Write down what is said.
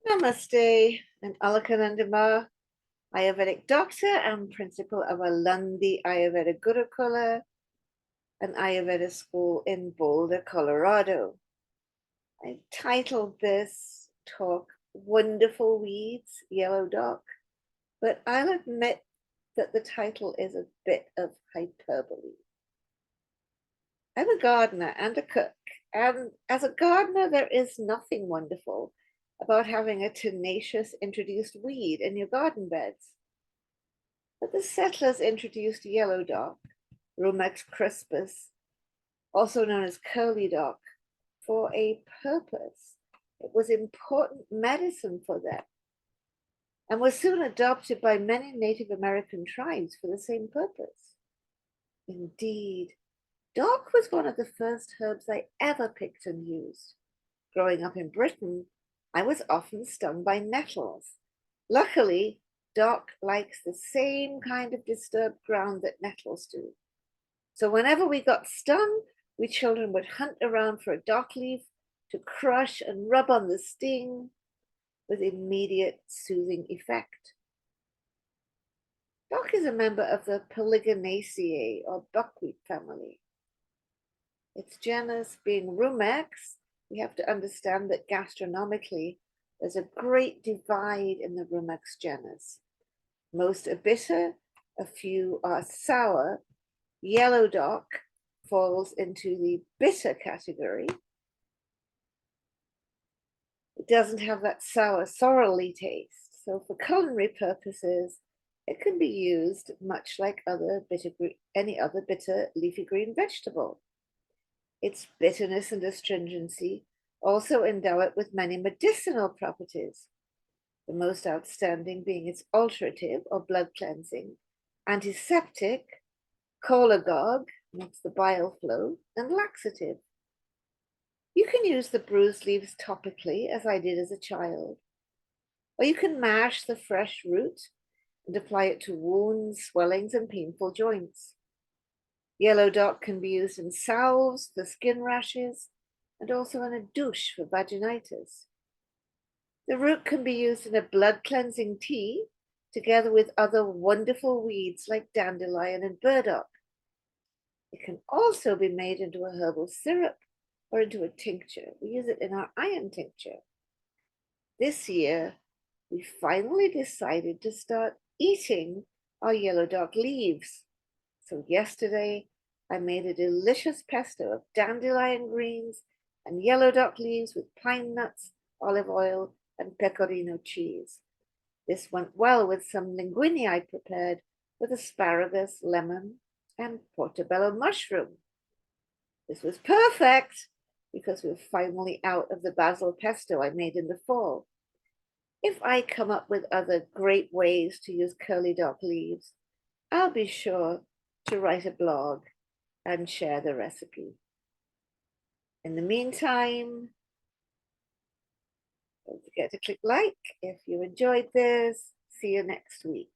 Namaste and Alakanandama, Ayurvedic doctor and principal of Alandi Ayurveda Gurukula, an Ayurveda school in Boulder, Colorado. I titled this talk Wonderful Weeds, Yellow Dock, but I'll admit that the title is a bit of hyperbole. I'm a gardener and a cook, and as a gardener, there is nothing wonderful about having a tenacious introduced weed in your garden beds. But the settlers introduced yellow dock, Rumex crispus, also known as curly dock, for a purpose. It was important medicine for them and was soon adopted by many Native American tribes for the same purpose. Indeed, dock was one of the first herbs I ever picked and used. Growing up in Britain, I was often stung by nettles. Luckily, dock likes the same kind of disturbed ground that nettles do. So whenever we got stung, we children would hunt around for a dock leaf to crush and rub on the sting with immediate soothing effect. Dock is a member of the Polygonaceae or buckwheat family. Its genus being Rumex, we have to understand that gastronomically, there's a great divide in the Rumex genus. Most are bitter, a few are sour. Yellow dock falls into the bitter category. It doesn't have that sour, sorrelly taste. So for culinary purposes, it can be used much like any other bitter leafy green vegetable. Its bitterness and astringency also endow it with many medicinal properties, the most outstanding being its alterative or blood cleansing, antiseptic, cholagogue, makes the bile flow, and laxative. You can use the bruised leaves topically, as I did as a child, or you can mash the fresh root and apply it to wounds, swellings, and painful joints. Yellow dock can be used in salves for skin rashes and also in a douche for vaginitis. The root can be used in a blood cleansing tea together with other wonderful weeds like dandelion and burdock. It can also be made into a herbal syrup or into a tincture. We use it in our iron tincture. This year, we finally decided to start eating our yellow dock leaves. So yesterday, I made a delicious pesto of dandelion greens and yellow dock leaves with pine nuts, olive oil, and pecorino cheese. This went well with some linguine I prepared with asparagus, lemon, and portobello mushroom. This was perfect because we're finally out of the basil pesto I made in the fall. If I come up with other great ways to use curly dock leaves, I'll be sure to write a blog and share the recipe. In the meantime, don't forget to click like if you enjoyed this. See you next week.